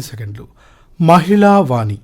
సెకండ్లు. మహిళా వాణి.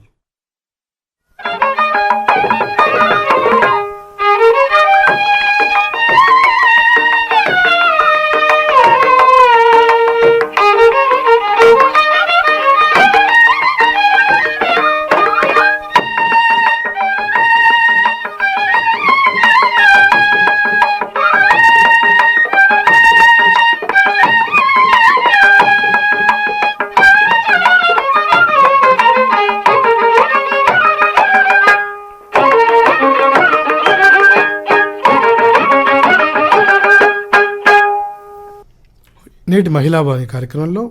నేటి మహిళావాణి కార్యక్రమంలో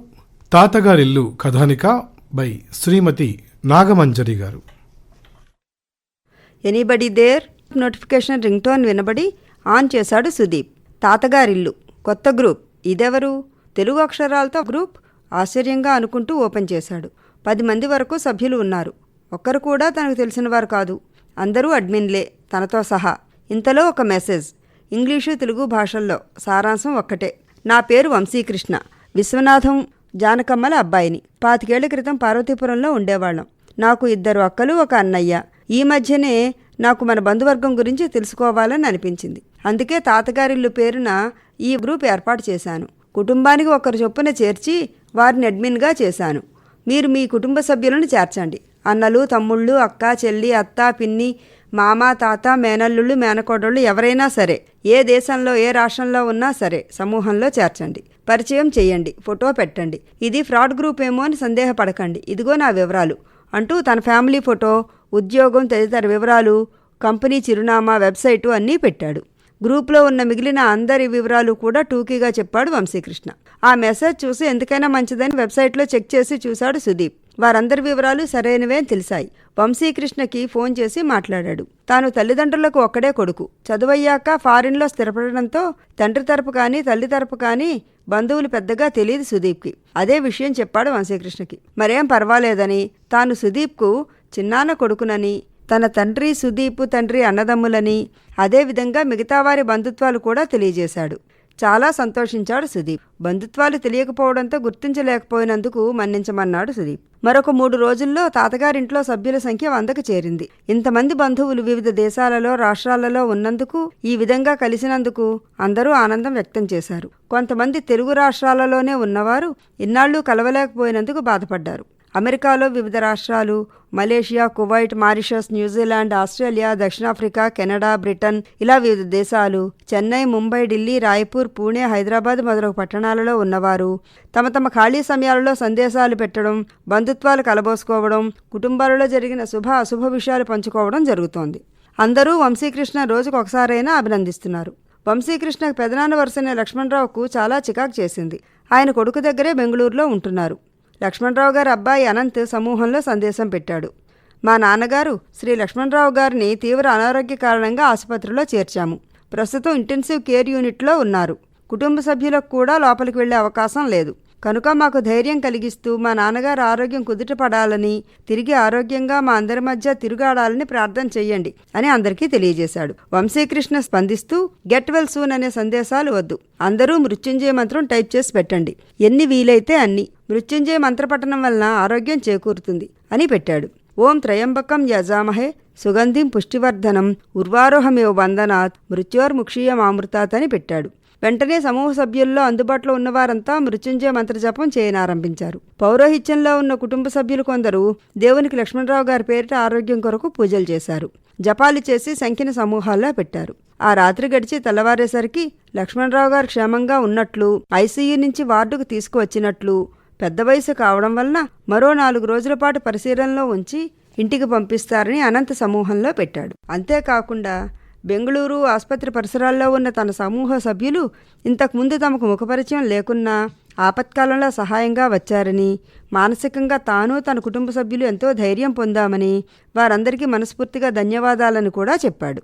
తాతగారిల్లు కథానిక by Shrimati Nagamanjari garu. Anybody there notification ring tone వినబడి ఆన్ చేశాడు సుదీప్. తాతగారిల్లు కొత్త గ్రూప్, ఇదెవరు? తెలుగు అక్షరాలతో గ్రూప్ ఆశ్చర్యంగా అనుకుంటూ ఓపెన్ చేశాడు. 10 మంది వరకు సభ్యులు ఉన్నారు. ఒక్కరు కూడా తనకు తెలిసిన వారు కాదు. అందరూ అడ్మిన్లే, తనతో సహా. ఇంతలో ఒక మెసేజ్, ఇంగ్లీషు తెలుగు భాషల్లో. సారాంశం ఒక్కటే: నా పేరు వంశీకృష్ణ, విశ్వనాథం జానకమ్మల అబ్బాయిని. 25 ఏళ్ల క్రితం పార్వతీపురంలో ఉండేవాళ్ళం. నాకు 2 అక్కలు, 1 అన్నయ్య. ఈ మధ్యనే నాకు మన బంధువర్గం గురించి తెలుసుకోవాలని అనిపించింది. అందుకే తాతగారిల్లు పేరున ఈ గ్రూప్ ఏర్పాటు చేశాను. కుటుంబానికి ఒకరు చొప్పున చేర్చి వారిని అడ్మిన్గా చేశాను. మీరు మీ కుటుంబ సభ్యులను చేర్చండి. అన్నలు, తమ్ముళ్ళు, అక్క, చెల్లి, అత్త, పిన్ని, మామ, తాత, మేనల్లుళ్ళు, మేనకోడళ్ళు ఎవరైనా సరే, ఏ దేశంలో ఏ రాష్ట్రంలో ఉన్నా సరే సమూహంలో చేర్చండి. పరిచయం చేయండి, ఫోటో పెట్టండి. ఇది ఫ్రాడ్ గ్రూప్ ఏమో అని సందేహపడకండి. ఇదిగో నా వివరాలు అంటూ తన ఫ్యామిలీ ఫోటో, ఉద్యోగం తదితర వివరాలు, కంపెనీ చిరునామా, వెబ్సైటు అన్నీ పెట్టాడు. గ్రూప్లో ఉన్న మిగిలిన అందరి వివరాలు కూడా టూకీగా చెప్పాడు వంశీకృష్ణ. ఆ మెసేజ్ చూసి ఎందుకైనా మంచిదని వెబ్సైట్లో చెక్ చేసి చూశాడు సుదీప్. వారందరి వివరాలు సరైనవే అని తెలిసాయి. వంశీకృష్ణకి ఫోన్ చేసి మాట్లాడాడు. తాను తల్లిదండ్రులకు ఒక్కడే కొడుకు. చదువయ్యాక ఫారిన్లో స్థిరపడడంతో తండ్రి తరపు కానీ తల్లి తరపు కానీ బంధువులు పెద్దగా తెలియదు సుదీప్కి. అదే విషయం చెప్పాడు వంశీకృష్ణకి. మరేం పర్వాలేదని, తాను సుదీప్కు చిన్నాన్న కొడుకునని, తన తండ్రి సుదీప్ తండ్రి అన్నదమ్ములని, అదేవిధంగా మిగతా వారి బంధుత్వాలు కూడా తెలియజేశాడు. చాలా సంతోషించాడు సుదీప్. బంధుత్వాలు తెలియకపోవడంతో గుర్తించలేకపోయినందుకు మన్నించమన్నాడు సుదీప్. మరొక 3 రోజుల్లో తాతగారింట్లో సభ్యుల సంఖ్య 100కు చేరింది. ఇంతమంది బంధువులు వివిధ దేశాలలో, రాష్ట్రాలలో ఉన్నందుకు, ఈ విధంగా కలిసినందుకు అందరూ ఆనందం వ్యక్తం చేశారు. కొంతమంది తెలుగు రాష్ట్రాలలోనే ఉన్నవారు ఇన్నాళ్లు కలవలేకపోయినందుకు బాధపడ్డారు. అమెరికాలో వివిధ రాష్ట్రాలు, Malaysia, Kuwait, Mauritius, New Zealand, Australia, దక్షిణాఫ్రికా, కెనడా, బ్రిటన్, ఇలా వివిధ దేశాలు, చెన్నై, ముంబై, ఢిల్లీ, రాయ్పూర్, పూణే, హైదరాబాద్ మొదలగు పట్టణాలలో ఉన్నవారు తమ తమ ఖాళీ సమయాలలో సందేశాలు పెట్టడం, బంధుత్వాలు కలబోసుకోవడం, కుటుంబాలలో జరిగిన శుభ అశుభ విషయాలు పంచుకోవడం జరుగుతోంది. అందరూ వంశీకృష్ణ రోజుకు ఒకసారైనా అభినందిస్తున్నారు. వంశీకృష్ణకు పెదనాన్న వరుసనే లక్ష్మణరావుకు చాలా చికాకు చేసింది. ఆయన కొడుకు దగ్గరే బెంగళూరులో ఉంటున్నారు. లక్ష్మణరావు గారి అబ్బాయి అనంత్ సమూహంలో సందేశం పెట్టాడు. మా నాన్నగారు శ్రీ లక్ష్మణరావు గారిని తీవ్ర అనారోగ్య కారణంగా ఆసుపత్రిలో చేర్చాము. ప్రస్తుతం ఇంటెన్సివ్ కేర్ యూనిట్లో ఉన్నారు. కుటుంబ సభ్యులకు కూడా లోపలికి వెళ్లే అవకాశం లేదు. కనుక మాకు ధైర్యం కలిగిస్తూ మా నాన్నగారు ఆరోగ్యం కుదుటపడాలని, తిరిగి ఆరోగ్యంగా మా అందరి మధ్య తిరుగాడాలని ప్రార్థన చెయ్యండి అని అందరికీ తెలియజేశాడు. వంశీకృష్ణ స్పందిస్తూ, గెట్ వెల్ సూన్ అనే సందేశాలు వద్దు, అందరూ మృత్యుంజయ మంత్రం టైప్ చేసి పెట్టండి, ఎన్ని వీలైతే అన్ని. మృత్యుంజయ మంత్రపఠనం వలన ఆరోగ్యం చేకూరుతుంది అని పెట్టాడు. ఓం త్రయంబకం యజామహే సుగంధిం పుష్టివర్ధనం ఉర్వారోహమేవ బంధనాత్ మృత్యోర్ముక్షీయమామృతాత్ అని పెట్టాడు. వెంటనే సమూహ సభ్యుల్లో అందుబాటులో ఉన్నవారంతా మృత్యుంజయ మంత్రజపం చేయనారంభించారు. పౌరోహిత్యంలో ఉన్న కుటుంబ సభ్యులు కొందరు దేవునికి లక్ష్మణరావు గారి పేరిట ఆరోగ్యం కొరకు పూజలు చేశారు. జపాలు చేసి సంఖ్యని సమూహాల్లో పెట్టారు. ఆ రాత్రి గడిచి తెల్లవారేసరికి లక్ష్మణరావు గారు క్షేమంగా ఉన్నట్లు, ఐసీయూ నుంచి వార్డుకు తీసుకువచ్చినట్లు, పెద్ద వయసు కావడం వలన మరో 4 రోజుల పాటు పరిశీలనలో ఉంచి ఇంటికి పంపిస్తారని అనంత సమూహంలో పెట్టాడు. అంతేకాకుండా బెంగళూరు ఆసుపత్రి పరిసరాల్లో ఉన్న తన సమూహ సభ్యులు ఇంతకుముందు తమకు ముఖపరిచయం లేకున్నా ఆపత్కాలంలో సహాయంగా వచ్చారని, మానసికంగా తాను తన కుటుంబ సభ్యులు ఎంతో ధైర్యం పొందామని, వారందరికీ మనస్ఫూర్తిగా ధన్యవాదాలను కూడా చెప్పాడు.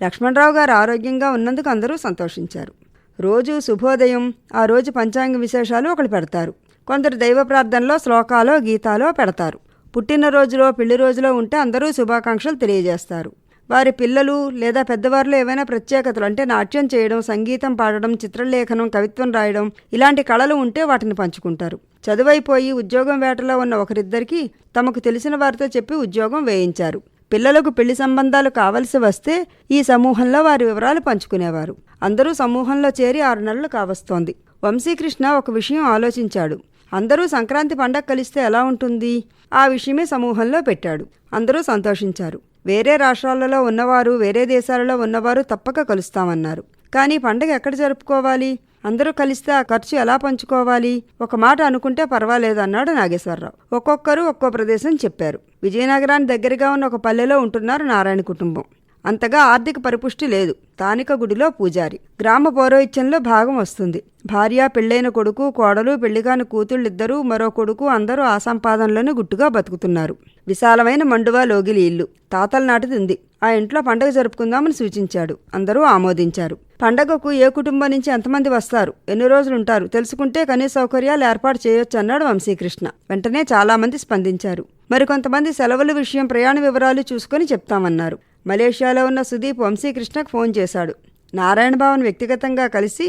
లక్ష్మణరావు గారు ఆరోగ్యంగా ఉన్నందుకు అందరూ సంతోషించారు. రోజు శుభోదయం, ఆ రోజు పంచాంగ విశేషాలు ఒకరు పెడతారు. కొందరు దైవ ప్రార్థనలో శ్లోకాలో గీతాలో పెడతారు. పుట్టినరోజులో పెళ్లి రోజులో ఉంటే అందరూ శుభాకాంక్షలు తెలియజేస్తారు. వారి పిల్లలు లేదా పెద్దవారిలో ఏవైనా ప్రత్యేకతలు అంటే నాట్యం చేయడం, సంగీతం పాడడం, చిత్రలేఖనం, కవిత్వం రాయడం ఇలాంటి కళలు ఉంటే వాటిని పంచుకుంటారు. చదువైపోయి ఉద్యోగం వేటలో ఉన్న ఒకరిద్దరికి తమకు తెలిసిన వారితో చెప్పి ఉద్యోగం వేయించారు. పిల్లలకు పెళ్లి సంబంధాలు కావలసి వస్తే ఈ సమూహంలో వారి వివరాలు పంచుకునేవారు. అందరూ సమూహంలో చేరి 6 నెలలు కావస్తోంది. వంశీకృష్ణ ఒక విషయం ఆలోచించాడు. అందరూ సంక్రాంతి పండగ కలిస్తే ఎలా ఉంటుంది? ఆ విషయమే సమూహంలో పెట్టాడు. అందరూ సంతోషించారు. వేరే రాష్ట్రాలలో ఉన్నవారు, వేరే దేశాలలో ఉన్నవారు తప్పక కలుస్తామన్నారు. కానీ పండగ ఎక్కడ జరుపుకోవాలి? అందరూ కలిస్తే ఆ ఖర్చు ఎలా పంచుకోవాలి? ఒక మాట అనుకుంటే పర్వాలేదు అన్నాడు నాగేశ్వరరావు. ఒక్కొక్కరు ఒక్కో ప్రదేశం చెప్పారు. విజయనగరానికి దగ్గరగా ఉన్న ఒక పల్లెలో ఉంటున్నారు నారాయణ కుటుంబం. అంతగా ఆర్థిక పరిపుష్టి లేదు. స్థానిక గుడిలో పూజారి. గ్రామ పౌరోహిత్యంలో భాగం వస్తుంది. భార్య, పెళ్ళైన కొడుకు, కోడలు, పెళ్లిగాని కూతుళ్ళిద్దరూ, మరో కొడుకు అందరూ ఆ సంపాదనలోనే గుట్టుగా బతుకుతున్నారు. విశాలమైన మండువా లోగిలి ఇల్లు. తాతల నాటిది ఉంది. ఆ ఇంట్లో పండగ జరుపుకుందామని సూచించాడు. అందరూ ఆమోదించారు. పండగకు ఏ కుటుంబం నుంచి ఎంతమంది వస్తారు, ఎన్ని రోజులు ఉంటారు తెలుసుకుంటే కనీస సౌకర్యాలు ఏర్పాటు చేయొచ్చు అన్నాడు వంశీకృష్ణ. వెంటనే చాలామంది స్పందించారు. మరికొంతమంది సెలవుల విషయం, ప్రయాణ వివరాలు చూసుకొని చెప్తామన్నారు. మలేషియాలో ఉన్న సుదీప్ వంశీకృష్ణకు ఫోన్ చేశాడు. నారాయణబాబును వ్యక్తిగతంగా కలిసి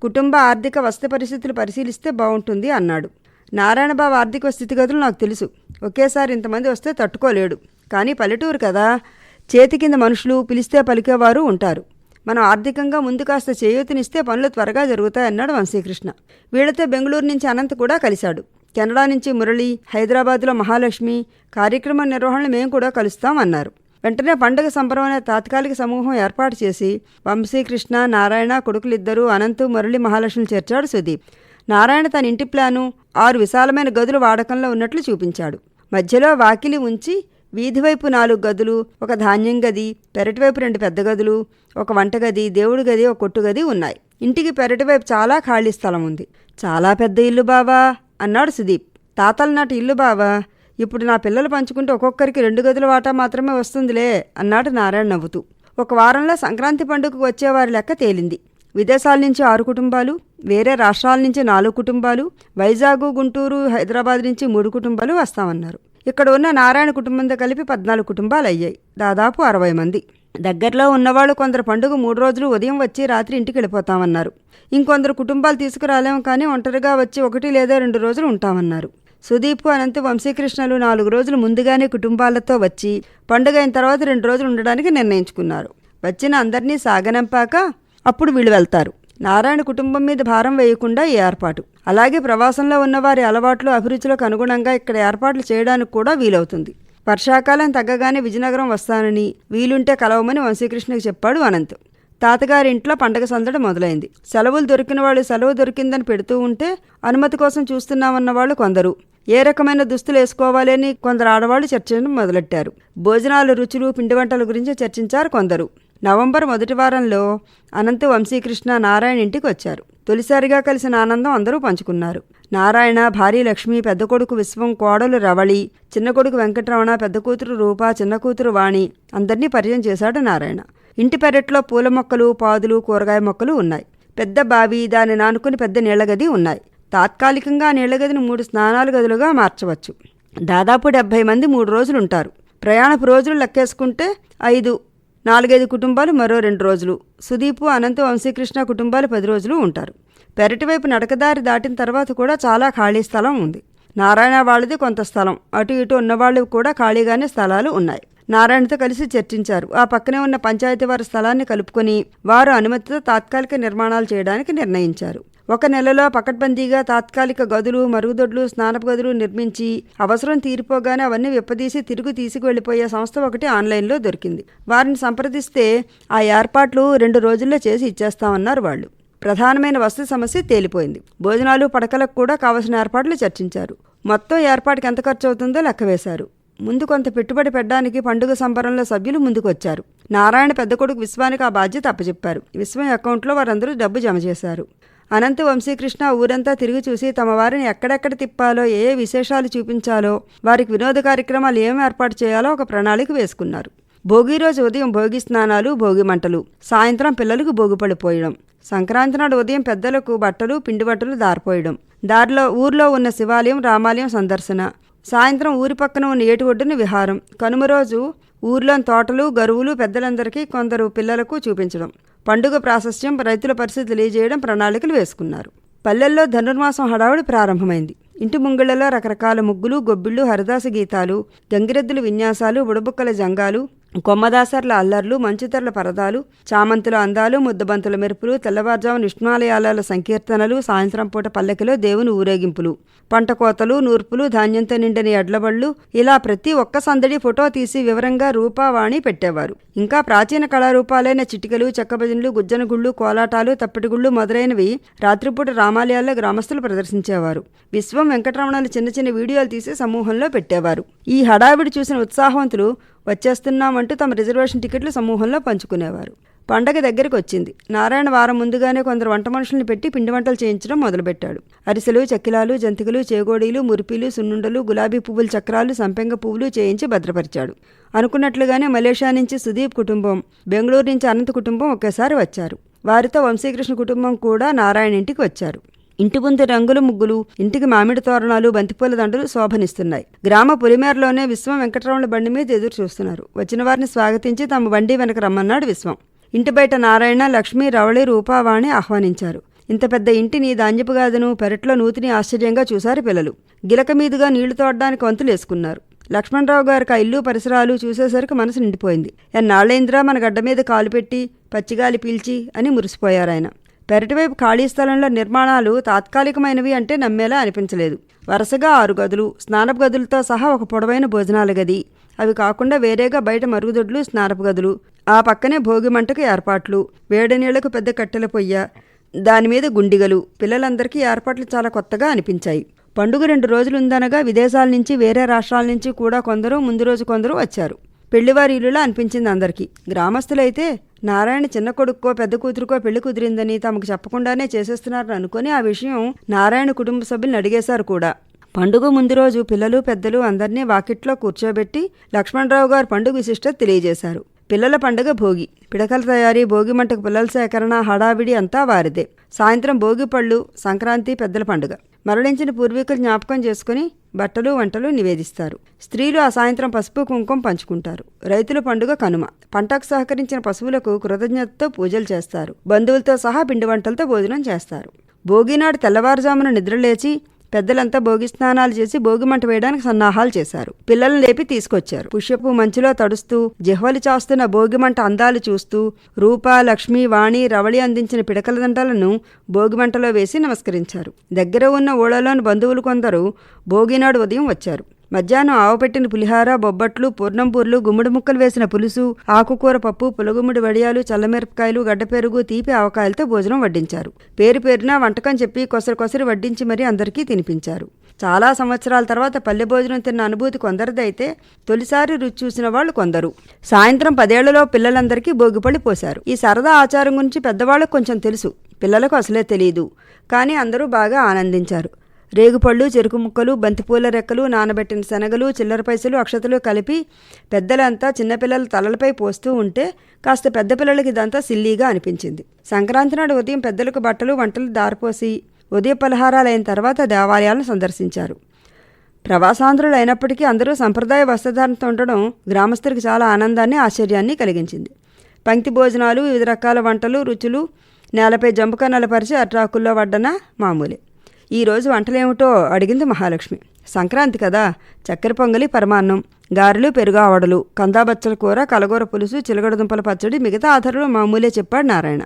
కుటుంబ ఆర్థిక వస్తు పరిస్థితులు పరిశీలిస్తే బాగుంటుంది అన్నాడు. నారాయణబాబు ఆర్థిక స్థితిగతులు నాకు తెలుసు. ఒకేసారి ఇంతమంది వస్తే తట్టుకోలేడు. కానీ పల్లెటూరు కదా, చేతి కింద మనుషులు, పిలిస్తే పలికేవారు ఉంటారు. మనం ఆర్థికంగా ముందు కాస్త చేయూతనిస్తే పనులు త్వరగా జరుగుతాయన్నాడు వంశీకృష్ణ. వీళ్లతో బెంగళూరు నుంచి అనంత్ కూడా కలిశాడు. కెనడా నుంచి మురళి, హైదరాబాద్లో మహాలక్ష్మి, కార్యక్రమ నిర్వహణలు మేము కూడా కలుస్తామన్నారు. వెంటనే పండుగ సంబరం అనే తాత్కాలిక సమూహం ఏర్పాటు చేసి వంశీకృష్ణ, నారాయణ, కొడుకులిద్దరూ అనంత్, మురళి, మహాలక్ష్మిని చేర్చాడు సుదీప్. నారాయణ తన ఇంటి ప్లాను 6 విశాలమైన గదులు వాడకంలో ఉన్నట్లు చూపించాడు. మధ్యలో వాకిలి ఉంచి వీధి వైపు 4 గదులు, ఒక ధాన్యం గది, పెరటి వైపు 2 పెద్ద గదులు, ఒక వంటగది, దేవుడి గది, ఒక కొట్టు గది ఉన్నాయి. ఇంటికి పెరటి వైపు చాలా ఖాళీ స్థలం ఉంది. చాలా పెద్ద ఇల్లు బావా అన్నాడు సుదీప్. తాతల నాటి ఇల్లు బావా, ఇప్పుడు నా పిల్లలు పంచుకుంటే ఒక్కొక్కరికి 2 గదుల వాటా మాత్రమే వస్తుందిలే అన్నాడు నారాయణ నవ్వుతూ. ఒక వారంలో సంక్రాంతి పండుగకు వచ్చేవారి లెక్క తేలింది. విదేశాల నుంచి 6 కుటుంబాలు, వేరే రాష్ట్రాల నుంచి 4 కుటుంబాలు, వైజాగ్, గుంటూరు, హైదరాబాద్ నుంచి 3 కుటుంబాలు వస్తామన్నారు. ఇక్కడ ఉన్న నారాయణ కుటుంబంతో కలిపి 14 కుటుంబాలు అయ్యాయి. దాదాపు 60 మంది. దగ్గరలో ఉన్నవాళ్ళు కొందరు పండుగ 3 రోజులు ఉదయం వచ్చి రాత్రి ఇంటికి వెళ్ళిపోతామన్నారు. ఇంకొందరు కుటుంబాలు తీసుకురాలేము, కానీ ఒంటరిగా వచ్చి 1 లేదా 2 రోజులు ఉంటామన్నారు. సుదీప్, అనంత్, వంశీకృష్ణలు 4 రోజులు ముందుగానే కుటుంబాలతో వచ్చి పండుగ అయిన తర్వాత 2 రోజులు ఉండడానికి నిర్ణయించుకున్నారు. వచ్చిన అందరినీ సాగనంపాక అప్పుడు వీళ్ళు వెళ్తారు. నారాయణ కుటుంబం మీద భారం వేయకుండా ఈ ఏర్పాటు. అలాగే ప్రవాసంలో ఉన్నవారి అలవాట్లు, అభిరుచులకు అనుగుణంగా ఇక్కడ ఏర్పాట్లు చేయడానికి కూడా వీలవుతుంది. వర్షాకాలం తగ్గగానే విజయనగరం వస్తానని, వీలుంటే కలవమని వంశీకృష్ణకి చెప్పాడు అనంత్. తాతగారి ఇంట్లో పండగ సందడి మొదలైంది. సెలవులు దొరికిన వాళ్ళు సెలవు దొరికిందని పెడుతూ ఉంటే అనుమతి కోసం చూస్తున్నామన్న వాళ్ళు కొందరు, ఏ రకమైన దుస్తులు వేసుకోవాలి అని కొందరు ఆడవాళ్లు చర్చించడం మొదలెట్టారు. భోజనాలు, రుచులు, పిండి వంటల గురించి చర్చించారు కొందరు. నవంబర్ మొదటి వారంలో అనంత్, వంశీకృష్ణ, నారాయణ ఇంటికి వచ్చారు. తొలిసారిగా కలిసిన ఆనందం అందరూ పంచుకున్నారు. నారాయణ, భార్య లక్ష్మి, పెద్ద కొడుకు విశ్వం, కోడలు రవళి, చిన్న కొడుకు వెంకటరమణ, పెద్ద కూతురు రూప, చిన్న కూతురు వాణి అందరినీ పరిచయం చేశాడు నారాయణ. ఇంటి పెరట్లో పూల మొక్కలు, పాదులు, కూరగాయ మొక్కలు ఉన్నాయి. పెద్ద బావి, దాన్ని నానుకుని పెద్ద నీళ్లగది ఉన్నాయి. తాత్కాలికంగా ఆ నీళ్లగదిని 3 స్నానాల గదులుగా మార్చవచ్చు. దాదాపు 70 మంది 3 రోజులు ఉంటారు. ప్రయాణపు రోజులు లెక్కేసుకుంటే 4-5 కుటుంబాలు మరో 2 రోజులు. సుదీప్, అనంత్, వంశీకృష్ణ కుటుంబాలు 10 రోజులు ఉంటారు. పెరటివైపు నడకదారి దాటిన తర్వాత కూడా చాలా ఖాళీ స్థలం ఉంది. నారాయణ వాళ్ళది కొంత స్థలం, అటు ఇటు ఉన్నవాళ్ళు కూడా ఖాళీగానే స్థలాలు ఉన్నాయి. నారాయణతో కలిసి చర్చించారు. ఆ పక్కనే ఉన్న పంచాయతీ వారి స్థలాన్ని కలుపుకొని వారు అనుమతితో తాత్కాలిక నిర్మాణాలు చేయడానికి నిర్ణయించారు. 1 నెలలో పకడ్బందీగా తాత్కాలిక గదులు, మరుగుదొడ్లు, స్నానపు గదులు నిర్మించి అవసరం తీరిపోగానే అవన్నీ విప్పదీసి తిరిగి తీసుకువెళ్లిపోయే సంస్థ ఒకటి ఆన్లైన్లో దొరికింది. వారిని సంప్రదిస్తే ఆ ఏర్పాట్లు 2 రోజుల్లో చేసి ఇచ్చేస్తామన్నారు వాళ్ళు. ప్రధానమైన వస్తు సమస్య తేలిపోయింది. భోజనాలు, పడకలకు కూడా కావలసిన ఏర్పాట్లు చర్చించారు. మొత్తం ఏర్పాటుకి ఎంత ఖర్చు అవుతుందో లెక్కవేశారు. ముందు కొంత పెట్టుబడి పెట్టడానికి పండుగ సంబరంలో సభ్యులు ముందుకు వచ్చారు. నారాయణ పెద్ద కొడుకు విశ్వానికి ఆ బాధ్యత అప్పచెప్పారు. విశ్వం అకౌంట్లో వారందరూ డబ్బు జమ చేశారు. అనంత్, వంశీకృష్ణ ఊరంతా తిరిగి చూసి తమ వారిని ఎక్కడెక్కడ తిప్పాలో, ఏ విశేషాలు చూపించాలో, వారికి వినోద కార్యక్రమాలు ఏం ఏర్పాటు చేయాలో ఒక ప్రణాళిక వేసుకున్నారు. భోగి రోజు ఉదయం భోగి స్నానాలు, భోగి మంటలు, సాయంత్రం పిల్లలకు భోగిపడిపోయడం, సంక్రాంతి నాడు ఉదయం పెద్దలకు బట్టలు, పిండి బట్టలు దారిపోయడం, దారిలో ఊర్లో ఉన్న శివాలయం, రామాలయం సందర్శన, సాయంత్రం ఊరి పక్కన ఉన్న ఏటి ఒడ్డున విహారం, కనుమ రోజు ఊర్లోని తోటలు గరువులు పెద్దలందరికీ కొందరు పిల్లలకు చూపించడం, పండుగ ప్రాశస్త్యం, రైతుల పరిస్థితి తెలియజేయడం ప్రణాళికలు వేసుకున్నారు. పల్లెల్లో ధనుర్మాసం హడావుడి ప్రారంభమైంది. ఇంటి ముంగిళ్లలో రకరకాల ముగ్గులు, గొబ్బిళ్ళు, హరిదాస గీతాలు, గంగిరెద్దుల విన్యాసాలు, బుడబుక్కల జంగాలు, కొమ్మదాసర్ల అల్లర్లు, మంచుతెరల పరదాలు, చామంతుల అందాలు, ముద్దబంతుల మెరుపులు, తెల్లవారుజాము నిష్ణాలయాల సంకీర్తనలు, సాయంత్రం పూట పల్లకిలో దేవుని ఊరేగింపులు, పంట కోతలు, నూర్పులు, ధాన్యంతో నిండిన ఎడ్లబళ్ళు, ఇలా ప్రతి ఒక్క సందడి ఫోటో తీసి వివరంగా రూపావాణి పెట్టేవారు. ఇంకా ప్రాచీన కళారూపాలైన చిటికలు, చెక్కభజనలు, గుజ్జనగుళ్ళు, కోలాటాలు, తప్పిటిగుళ్ళు మొదలైనవి రాత్రిపూట రామాలయాల్లో గ్రామస్తులు ప్రదర్శించేవారు. విశ్వం వెంకటరమణలు చిన్న చిన్న వీడియోలు తీసి సమూహంలో పెట్టేవారు. ఈ హడావిడి చూసిన ఉత్సాహవంతులు వచ్చేస్తున్నామంటూ తమ రిజర్వేషన్ టికెట్లు సమూహంలో పంచుకునేవారు. పండగ దగ్గరికి వచ్చింది. నారాయణ వారం ముందుగానే కొందరు వంట మనుషుల్ని పెట్టి పిండి వంటలు చేయించడం మొదలుపెట్టాడు. అరిసెలు, చెక్కిలాలు, జంతికలు, చేగోడీలు, మురిపీలు, సున్నుండలు, గులాబీ పువ్వుల చక్రాలు, సంపెంగ పువ్వులు చేయించి భద్రపరిచాడు. అనుకున్నట్లుగానే మలేషియా నుంచి సుదీప్ కుటుంబం, బెంగళూరు నుంచి అనంత కుటుంబం ఒకేసారి వచ్చారు. వారితో వంశీకృష్ణ కుటుంబం కూడా నారాయణ ఇంటికి వచ్చారు. ఇంటి ముందు రంగుల ముగ్గులు, ఇంటికి మామిడి తోరణాలు, బంతిపూల దండలు శోభనిస్తున్నాయి. గ్రామ పొలిమేరలోనే విశ్వం వెంకటరమణ బండి మీద ఎదురు చూస్తున్నారు. వచ్చిన వారిని స్వాగతించి తమ బండి వెనక రమ్మన్నాడు విశ్వం. ఇంటి బయట నారాయణ, లక్ష్మి, రవళి, రూపావాణి ఆహ్వానించారు. ఇంత పెద్ద ఇంటిని, ధాన్యపు గాదను, పెరట్లో నూతిని ఆశ్చర్యంగా చూశారు పిల్లలు. గిలక మీదుగా నీళ్లు తోడడానికి వంతులు వేసుకున్నారు. లక్ష్మణరావు గారికి ఆ ఇల్లు పరిసరాలు చూసేసరికి మనసు నిండిపోయింది. ఎన్నాళ్ళైందిరా మన గడ్డ మీద కాలు పెట్టి పచ్చిగాలి పీల్చి అని మురిసిపోయారాయన. పెరటివైపు ఖాళీ స్థలంలో నిర్మాణాలు తాత్కాలికమైనవి అంటే నమ్మేలా అనిపించలేదు. వరుసగా 6 గదులు, స్నానపు గదులతో సహా ఒక పొడవైన భోజనాల గది, అవి కాకుండా వేరేగా బయట మరుగుదొడ్లు, స్నానపు గదులు, ఆ పక్కనే భోగి మంటకు ఏర్పాట్లు, వేడి నీళ్లకు పెద్ద కట్టెల పొయ్య, దానిమీద గుండిగలు. పిల్లలందరికీ ఏర్పాట్లు చాలా కొత్తగా అనిపించాయి. పండుగ 2 రోజులుందనగా విదేశాల నుంచి, వేరే రాష్ట్రాల నుంచి కూడా కొందరు, ముందు రోజు కొందరు వచ్చారు. పెళ్లివారి ఇల్లులా అనిపించింది అందరికీ. గ్రామస్తులైతే నారాయణ చిన్న కొడుక్కో పెద్ద కూతురుకో పెళ్లి కుదిరిందని తమకు చెప్పకుండానే చేసేస్తున్నారని అనుకుని ఆ విషయం నారాయణ కుటుంబ సభ్యులను అడిగేశారు కూడా. పండుగ ముందు రోజు పిల్లలు పెద్దలు అందరినీ వాకిట్లో కూర్చోబెట్టి లక్ష్మణరావు గారు పండుగ విశిష్టత తెలియజేశారు. పిల్లల పండుగ భోగి, పిడకల తయారీ, భోగి మంటకు పిల్లల సేకరణ, హడావిడి అంతా వారిదే. సాయంత్రం భోగి పళ్ళు, సంక్రాంతి, పెద్దల పండుగ. మరణించిన పూర్వీకులు జ్ఞాపకం చేసుకుని బట్టలు, వంటలు నివేదిస్తారు. స్త్రీలు ఆ సాయంత్రం పసుపు కుంకుమ పంచుకుంటారు. రైతుల పండుగ కనుమ. పంటకు సహకరించిన పశువులకు కృతజ్ఞతతో పూజలు చేస్తారు. బంధువులతో సహా పిండి వంటలతో భోజనం చేస్తారు. భోగినాడు తెల్లవారుజామున నిద్రలేచి పెద్దలంతా భోగి స్నానాలు చేసి భోగి మంట వేయడానికి సన్నాహాలు చేశారు. పిల్లలను లేపి తీసుకొచ్చారు. పుష్యపు మంచులో తడుస్తూ జిహ్వలి చాస్తున్న భోగి మంట అందాలు చూస్తూ రూప, లక్ష్మి, వాణి, రవళి అందించిన పిడకల దండలను భోగి మంటలో వేసి నమస్కరించారు. దగ్గర ఉన్న ఊళ్ళలోని బంధువులు కొందరు భోగినాడు ఉదయం వచ్చారు. మధ్యాహ్నం ఆవుపెట్టిన పులిహార, బొబ్బట్లు, పూర్ణంపూర్లు, గుమ్మడి ముక్కలు వేసిన పులుసు, ఆకుకూర పప్పు, పులగుమ్మిడి వడియాలు, చల్లమిరపకాయలు, గడ్డ పెరుగు, తీపి ఆవకాయలతో భోజనం వడ్డించారు. పేరు పేరున వంటకం చెప్పి కొసరు వడ్డించి మరీ అందరికీ తినిపించారు. చాలా సంవత్సరాల తర్వాత పల్లె భోజనం తిన్న అనుభూతి కొందరిదైతే తొలిసారి రుచి చూసిన వాళ్ళు కొందరు. సాయంత్రం 10 ఏళ్లలో పిల్లలందరికీ భోగిపళ్ళు పోశారు. ఈ సరదా ఆచారం గురించి పెద్దవాళ్ళకు కొంచెం తెలుసు, పిల్లలకు అసలే తెలియదు. కానీ అందరూ బాగా ఆనందించారు. రేగుపళ్ళు, చెరుకు ముక్కలు, బంతిపూల రెక్కలు, నానబెట్టిన శనగలు, చిల్లర పైసలు, అక్షతలు కలిపి పెద్దలంతా చిన్నపిల్లల తలలపై పోస్తూ ఉంటే కాస్త పెద్ద పిల్లలకి ఇదంతా సిల్లీగా అనిపించింది. సంక్రాంతి నాడు ఉదయం పెద్దలకు బట్టలు, వంటలు దారిపోసి ఉదయ పలహారాలు అయిన తర్వాత దేవాలయాలను సందర్శించారు. ప్రవాసాంధ్రులు అయినప్పటికీ అందరూ సంప్రదాయ వస్త్రధారణతో ఉండడం గ్రామస్తులకు చాలా ఆనందాన్ని, ఆశ్చర్యాన్ని కలిగించింది. పంక్తి భోజనాలు, వివిధ రకాల వంటలు, రుచులు నేలపై జంపుక నలపరిచి అట్రాకుల్లో వడ్డన మామూలే. ఈరోజు వంటలేమిటో అడిగింది మహాలక్ష్మి. సంక్రాంతి కదా, చక్కెర పొంగలి, పరమాన్నం, గారెలు, పెరుగావడలు, కందాబచ్చల కూర, కలగూర పులుసు, చిలగడదుంపల పచ్చడి, మిగతా ఆధారాలు మామూలే చెప్పాడు నారాయణ.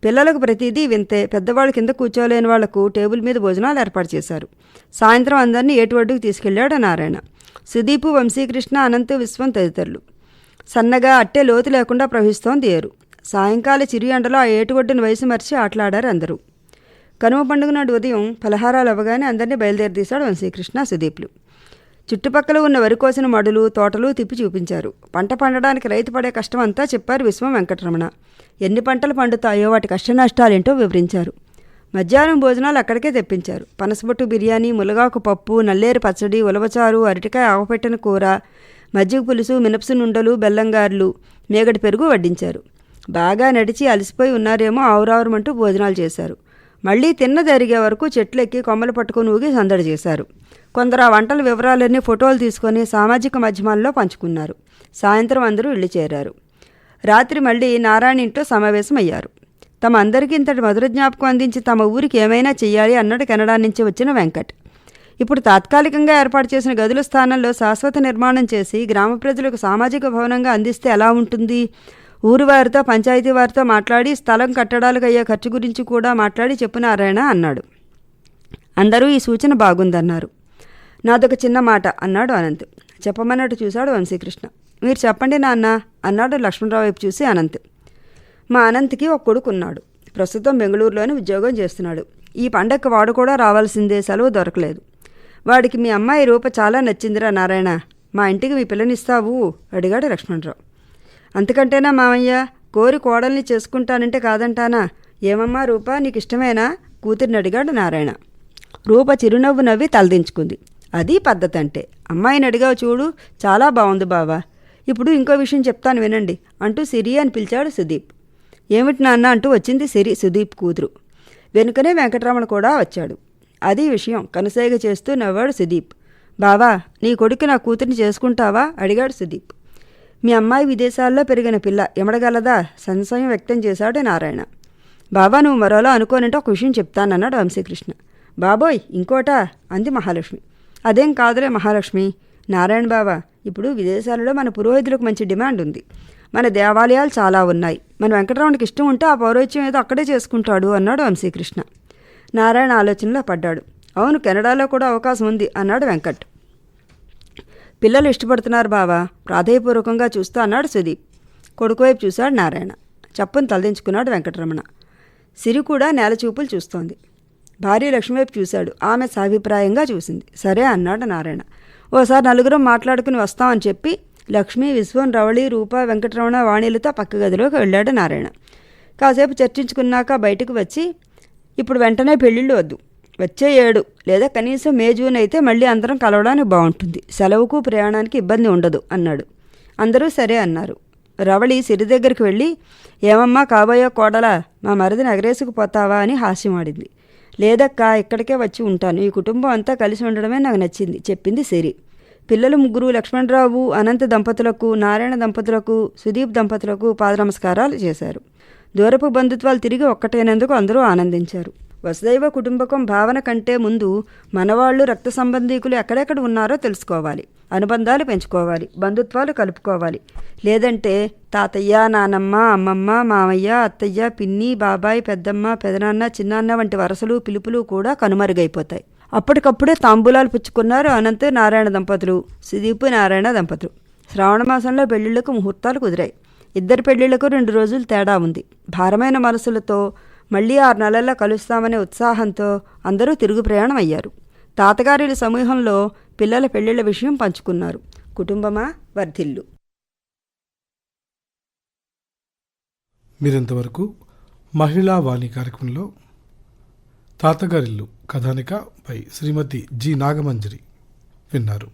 పిల్లలకు ప్రతిదీ వింతే. పెద్దవాళ్ళు కింద కూర్చోలేని వాళ్లకు టేబుల్ మీద భోజనాలు ఏర్పాటు చేశారు. సాయంత్రం అందరినీ ఏటువడ్డుకు తీసుకెళ్లాడు నారాయణ. సుదీపు, వంశీకృష్ణ, అనంత్, విశ్వం తదితరులు. సన్నగా అట్టే లోతు లేకుండా ప్రవహిస్తోంది ఏరు. సాయంకాల చిరు ఎండలో ఆ ఏటువడ్డును వయసు మరిచి ఆటలాడారు అందరూ. కనుమ పండుగ నాడు ఉదయం పలహారాలు అవ్వగానే అందరినీ బయలుదేరదీశాడు వంశీకృష్ణ, సుదీప్లు. చుట్టుపక్కల ఉన్న వరి కోసిన మడులు, తోటలు తిప్పి చూపించారు. పంట పండడానికి రైతు పడే కష్టం అంతా చెప్పారు విశ్వం వెంకటరమణ. ఎన్ని పంటలు పండుతాయో వాటి కష్ట నష్టాలేంటో వివరించారు. మధ్యాహ్నం భోజనాలు అక్కడికే తెప్పించారు. పనసబొట్టు బిర్యానీ, ములగాకు పప్పు, నల్లేరు పచ్చడి, ఉలవచారు, అరటికాయ ఆవపెట్టిన కూర, మజ్జిగ పులుసు, మినపసు నుండలు, బెల్లంగారులు, మేగడి పెరుగు వడ్డించారు. బాగా నడిచి అలసిపోయి ఉన్నారేమో ఆవురావురమంటూ భోజనాలు చేశారు. మళ్లీ తిన్న జరిగే వరకు చెట్లెక్కి కొమ్మలు పట్టుకుని ఊగి సందడి చేశారు. కొందరు ఆ వంటల వివరాలన్నీ ఫోటోలు తీసుకొని సామాజిక మాధ్యమాల్లో పంచుకున్నారు. సాయంత్రం అందరూ ఇల్లు చేరారు. రాత్రి మళ్ళీ నారాయణ ఇంట్లో సమావేశం అయ్యారు. తమ అందరికీ ఇంతటి మధుర జ్ఞాపకం అందించి తమ ఊరికి ఏమైనా చెయ్యాలి అన్నాడు కెనడా నుంచి వచ్చిన వెంకట్. ఇప్పుడు తాత్కాలికంగా ఏర్పాటు చేసిన గదుల స్థానంలో శాశ్వత నిర్మాణం చేసి గ్రామ ప్రజలకు సామాజిక భవనంగా అందిస్తే ఎలా ఉంటుంది? ఊరు వారితో పంచాయతీ వారితో మాట్లాడి స్థలం కట్టడాలకు అయ్యే ఖర్చు గురించి కూడా మాట్లాడి చెప్పు నారాయణ అన్నాడు. అందరూ ఈ సూచన బాగుందన్నారు. నాదొక చిన్న మాట అన్నాడు అనంత్. చెప్పమన్నట్టు చూశాడు వంశీకృష్ణ. మీరు చెప్పండి నాన్న అన్నాడు లక్ష్మణరావు వైపు చూసి అనంత్. మా అనంత్కి ఒక కొడుకున్నాడు. ప్రస్తుతం బెంగళూరులోనే ఉద్యోగం చేస్తున్నాడు. ఈ పండగకి వాడు కూడా రావాల్సిందే, సెలవు దొరకలేదు. వాడికి మీ అమ్మాయి రూప చాలా నచ్చిందిరా నారాయణ. మా ఇంటికి మీ పిల్లనిస్తావు అడిగాడు లక్ష్మణరావు. అంతకంటేనా మామయ్య, కోరి కోడల్ని చేసుకుంటానంటే కాదంటానా? ఏమమ్మా రూప, నీకు ఇష్టమేనా కూతురిని అడిగాడు నారాయణ. రూప చిరునవ్వు నవ్వి తలదించుకుంది. అది పద్ధతి అంటే. అమ్మాయిని అడిగావు చూడు, చాలా బాగుంది బావా. ఇప్పుడు ఇంకో విషయం చెప్తాను వినండి అంటూ సిరి అని పిలిచాడు సుదీప్. ఏమిటి నాన్న అంటూ వచ్చింది సిరి, సుదీప్ కూతురు. వెనుకనే వెంకటరమణ కూడా వచ్చాడు. అది విషయం కనుసైగ చేస్తూ నవ్వాడు సుదీప్. బావా, నీ కొడుకు నా కూతురిని చేసుకుంటావా అడిగాడు సుదీప్. మీ అమ్మాయి విదేశాల్లో పెరిగిన పిల్ల, ఎమడగలదా సంశయం వ్యక్తం చేశాడు నారాయణ. బాబా, నువ్వు మరోలా అనుకోనంటే ఒక విషయం చెప్తానన్నాడు వంశీకృష్ణ. బాబోయ్, ఇంకోటా అంది మహాలక్ష్మి. అదేం కాదులే మహాలక్ష్మి. నారాయణ బాబా, ఇప్పుడు విదేశాలలో మన పురోహితులకు మంచి డిమాండ్ ఉంది. మన దేవాలయాలు చాలా ఉన్నాయి. మన వెంకటరమణకి ఇష్టం ఉంటే ఆ పౌరోహిత్యం ఏదో అక్కడే చేసుకుంటాడు అన్నాడు వంశీకృష్ణ. నారాయణ ఆలోచనలో పడ్డాడు. అవును, కెనడాలో కూడా అవకాశం ఉంది అన్నాడు వెంకట్. పిల్లలు ఇష్టపడుతున్నారు బావా, ప్రాధేయపూర్వకంగా చూస్తూ అన్నాడు సుదీప్. కొడుకు వైపు చూశాడు నారాయణ. చప్పును తలదించుకున్నాడు వెంకటరమణ. సిరి కూడా నేల చూపులు చూస్తోంది. భార్య లక్ష్మి వైపు చూశాడు. ఆమె సాభిప్రాయంగా చూసింది. సరే అన్నాడు నారాయణ. ఓసారి నలుగురం మాట్లాడుకుని వస్తామని చెప్పి లక్ష్మి, విశ్వం, రవళి, రూప, వెంకటరమణ, వాణిలతో పక్క గదిలోకి వెళ్ళాడు నారాయణ. కాసేపు చర్చించుకున్నాక బయటకు వచ్చి, ఇప్పుడు వెంటనే పెళ్ళిళ్ళు వద్దు. వచ్చే 7 లేదా కనీసం మే, జూన్ అయితే మళ్ళీ అందరం కలవడానికి బాగుంటుంది. సెలవుకు ప్రయాణానికి ఇబ్బంది ఉండదు అన్నాడు. అందరూ సరే అన్నారు. రవళి సిరి దగ్గరికి వెళ్ళి, ఏమమ్మా కాబోయే కోడలా, మా మరిదిని ఎగరేసుకుపోతావా అని హాస్యమాడింది. లేదక్క, ఇక్కడికే వచ్చి ఉంటాను. ఈ కుటుంబం అంతా కలిసి ఉండడమే నాకు నచ్చింది చెప్పింది సిరి. పిల్లలు 3 లక్ష్మణరావు, అనంత దంపతులకు, నారాయణ దంపతులకు, సుదీప్ దంపతులకు పాదనమస్కారాలు చేశారు. దూరపు బంధుత్వాలు తిరిగి ఒక్కటైనందుకు అందరూ ఆనందించారు. వసుదైవ కుటుంబకం భావన కంటే ముందు మనవాళ్ళు, రక్త సంబంధీకులు ఎక్కడెక్కడ ఉన్నారో తెలుసుకోవాలి. అనుబంధాలు పెంచుకోవాలి, బంధుత్వాలు కలుపుకోవాలి. లేదంటే తాతయ్య, నానమ్మ, అమ్మమ్మ, మామయ్య, అత్తయ్య, పిన్ని, బాబాయ్, పెద్దమ్మ, పెదనాన్న, చిన్నాన్న వంటి వరసలు, పిలుపులు కూడా కనుమరుగైపోతాయి. అప్పటికప్పుడే తాంబూలాలు పుచ్చుకున్నారు అనంత నారాయణ దంపతులు, సుదీపు నారాయణ దంపతులు. శ్రావణ మాసంలో పెళ్లిళ్లకు ముహూర్తాలు కుదిరాయి. ఇద్దరు పెళ్లిళ్లకు 2 రోజులు తేడా ఉంది. భారమైన మనసులతో మళ్ళీ 6 నెలల్లో కలుస్తామనే ఉత్సాహంతో అందరూ తిరుగు ప్రయాణం అయ్యారు. తాతగారి సమూహంలో పిల్లల పెళ్లిళ్ల విషయం పంచుకున్నారు. కుటుంబమా వర్ధిల్లు. మీరింతవరకు మహిళా వాణి కార్యక్రమంలో తాతగారిల్లు కథానిక పై శ్రీమతి జి నాగమంజరి విన్నారు.